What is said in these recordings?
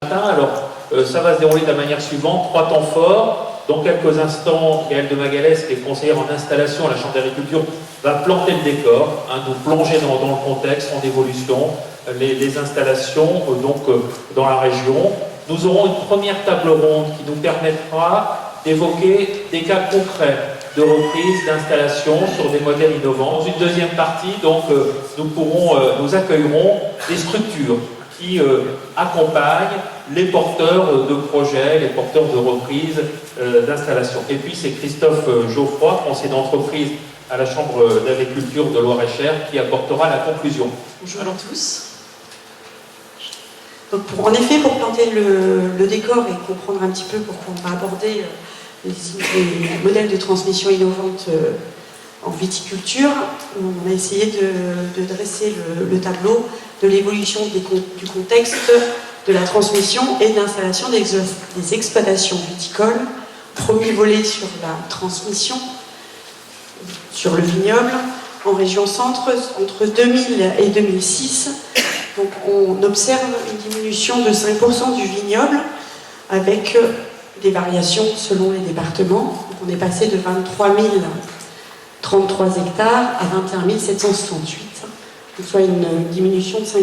matin. Alors, ça va se dérouler de la manière suivante, 3 temps forts. Dans quelques instants, Gaëlle de Magalès, qui est conseillère en installation à la Chambre d'agriculture, va planter le décor, nous plonger dans le contexte, en évolution, les installations dans la région. Nous aurons une première table ronde qui nous permettra d'évoquer des cas concrets de reprise, d'installation sur des modèles innovants. Dans une deuxième partie, nous accueillerons des structures qui accompagnent les porteurs de projets, les porteurs de reprise, d'installation. Et puis c'est Christophe Geoffroy, conseiller d'entreprise à la Chambre d'agriculture de Loir-et-Cher, qui apportera la conclusion. Bonjour à tous. Donc en effet, pour planter le décor et comprendre un petit peu pourquoi on va aborder les modèles de transmission innovante en viticulture, on a essayé de dresser le tableau de l'évolution du contexte de la transmission et de l'installation des exploitations viticoles. Premier volet sur la transmission, sur le vignoble, en région centre, entre 2000 et 2006. Donc on observe une diminution de 5% du vignoble, avec des variations selon les départements. Donc on est passé de 23 033 hectares à 21 768, soit une diminution de 5%,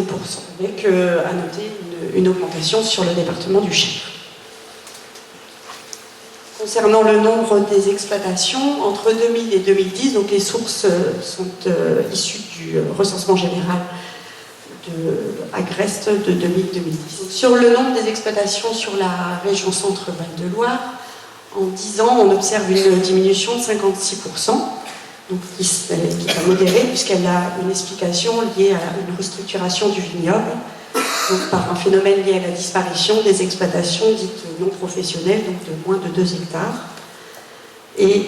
avec à noter une augmentation sur le département du Cher. Concernant le nombre des exploitations, entre 2000 et 2010, donc les sources sont issues du recensement général de Agreste de 2000-2010. Sur le nombre des exploitations sur la région Centre-Val de Loire, en 10 ans, on observe une diminution de 56%, donc qui est modérée puisqu'elle a une explication liée à une restructuration du vignoble, donc par un phénomène lié à la disparition des exploitations dites non professionnelles, donc de moins de 2 hectares, et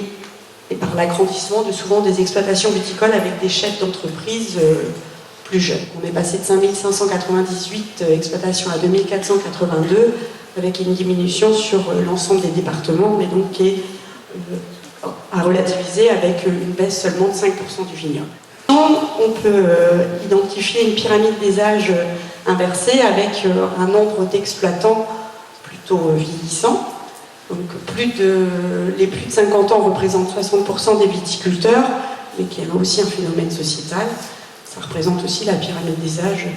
par l'agrandissement souvent des exploitations viticoles avec des chefs d'entreprise plus jeunes. On est passé de 5598 exploitations à 2482, avec une diminution sur l'ensemble des départements, mais donc qui est à relativiser avec une baisse seulement de 5% du vignoble. On peut identifier une pyramide des âges inversée avec un nombre d'exploitants plutôt vieillissants. Donc les plus de 50 ans représentent 60% des viticulteurs, mais qui est aussi un phénomène sociétal. Ça représente aussi la pyramide des âges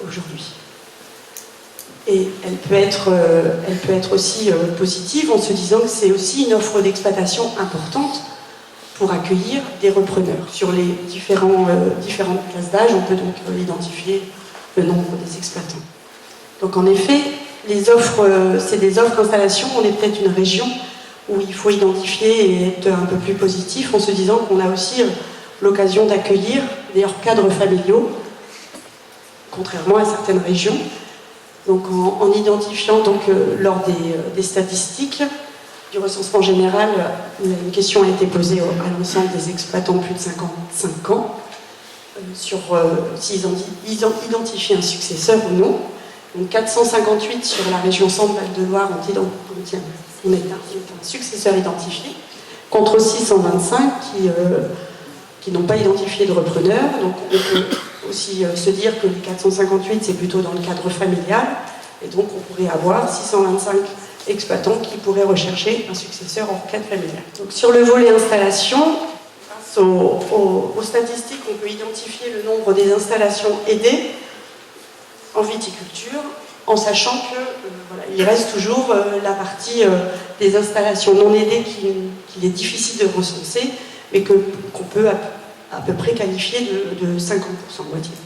aujourd'hui. Et elle peut être aussi positive en se disant que c'est aussi une offre d'exploitation importante pour accueillir des repreneurs. Sur les différentes classes d'âge, on peut donc identifier le nombre des exploitants. Donc en effet, c'est des offres d'installation. On est peut-être une région où il faut identifier et être un peu plus positif en se disant qu'on a aussi l'occasion d'accueillir des cadres familiaux, contrairement à certaines régions. Donc en identifiant lors des statistiques du recensement général, une question a été posée à l'ensemble des exploitants de plus de 55 ans sur s'ils identifient un successeur ou non. Donc 458 sur la région Centre-Val de Loire on est un successeur identifié, contre 625 qui n'ont pas identifié de repreneur. Donc on peut aussi se dire que les 458 c'est plutôt dans le cadre familial, et donc on pourrait avoir 625 exploitants qui pourraient rechercher un successeur en cadre familial. Donc sur le volet installation, grâce aux statistiques, on peut identifier le nombre des installations aidées en viticulture, en sachant qu'il reste toujours la partie des installations non aidées qu'il est difficile de recenser, mais qu'on peut à peu près qualifier de 50%,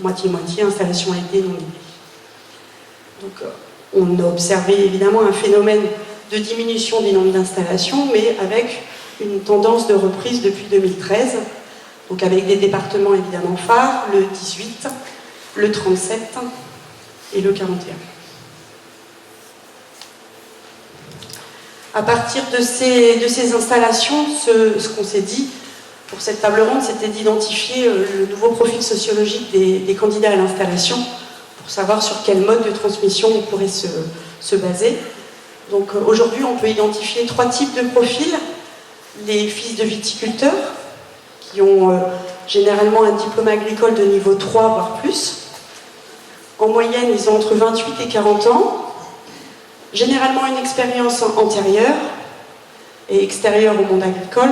moitié-moitié, installations aidées, non aidées. Donc on a observé évidemment un phénomène de diminution des nombres d'installations, mais avec une tendance de reprise depuis 2013, donc avec des départements évidemment phares, le 18, le 37 et le 41. À partir de ces installations, ce qu'on s'est dit pour cette table ronde, c'était d'identifier le nouveau profil sociologique des candidats à l'installation pour savoir sur quel mode de transmission on pourrait se baser. Donc aujourd'hui, on peut identifier 3 types de profils. Les fils de viticulteurs, qui ont généralement un diplôme agricole de niveau 3, voire plus. En moyenne, ils ont entre 28 et 40 ans. généralement une expérience antérieure et extérieure au monde agricole,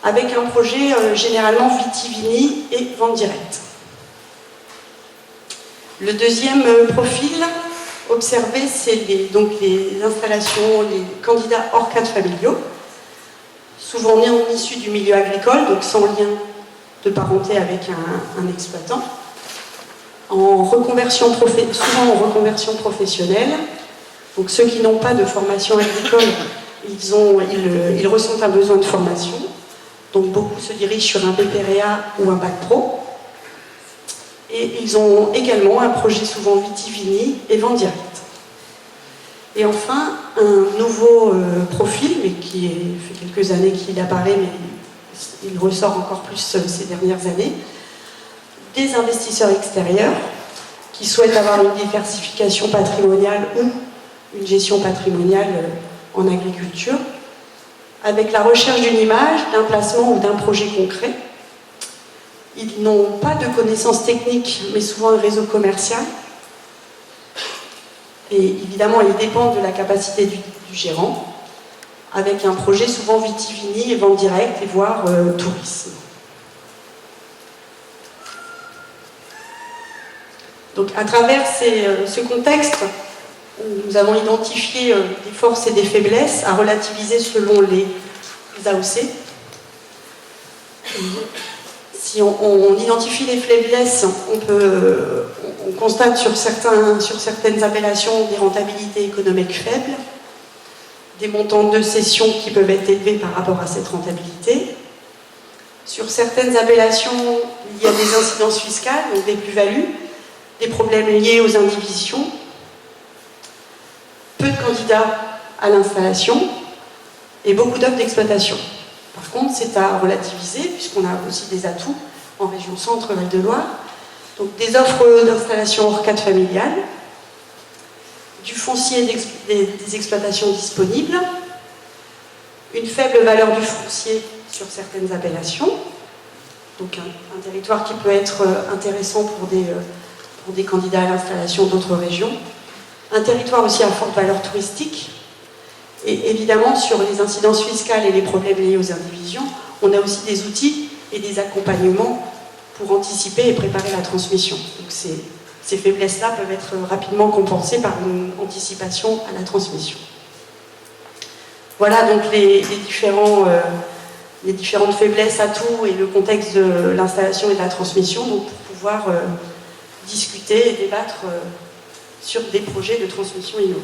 avec un projet généralement vitivini et vente directe. Le deuxième profil observé, c'est les installations, les candidats hors cadre familiaux, souvent issus du milieu agricole, donc sans lien de parenté avec un exploitant, souvent en reconversion professionnelle. Donc ceux qui n'ont pas de formation agricole, ils ressentent un besoin de formation. Donc beaucoup se dirigent sur un BPREA ou un bac pro. Et ils ont également un projet souvent vitivini et vente directe. Et enfin, un nouveau profil, mais qui fait quelques années qu'il apparaît, mais il ressort encore plus ces dernières années, des investisseurs extérieurs qui souhaitent avoir une diversification patrimoniale ou une gestion patrimoniale en agriculture, avec la recherche d'une image, d'un placement ou d'un projet concret. Ils n'ont pas de connaissances techniques, mais souvent un réseau commercial. Et évidemment, ils dépendent de la capacité du gérant, avec un projet souvent vitivini et vente directe, et voire tourisme. Donc, à travers ce contexte, nous avons identifié des forces et des faiblesses à relativiser selon les AOC. Si on identifie les faiblesses, on constate sur certaines appellations des rentabilités économiques faibles, des montants de cession qui peuvent être élevés par rapport à cette rentabilité. Sur certaines appellations, il y a des incidences fiscales, donc des plus-values, des problèmes liés aux indivisions, peu de candidats à l'installation et beaucoup d'offres d'exploitation. Par contre, c'est à relativiser, puisqu'on a aussi des atouts en région centre, Val-de-Loire. Donc des offres d'installation hors cadre familial, du foncier des exploitations disponibles, une faible valeur du foncier sur certaines appellations, donc un territoire qui peut être intéressant pour des candidats à l'installation d'autres régions, un territoire aussi à forte valeur touristique. Et évidemment, sur les incidences fiscales et les problèmes liés aux indivisions, on a aussi des outils et des accompagnements pour anticiper et préparer la transmission. Donc ces faiblesses-là peuvent être rapidement compensées par une anticipation à la transmission. Voilà donc les différentes faiblesses, atouts et le contexte de l'installation et de la transmission, donc pour pouvoir discuter et débattre sur des projets de transmission innovants.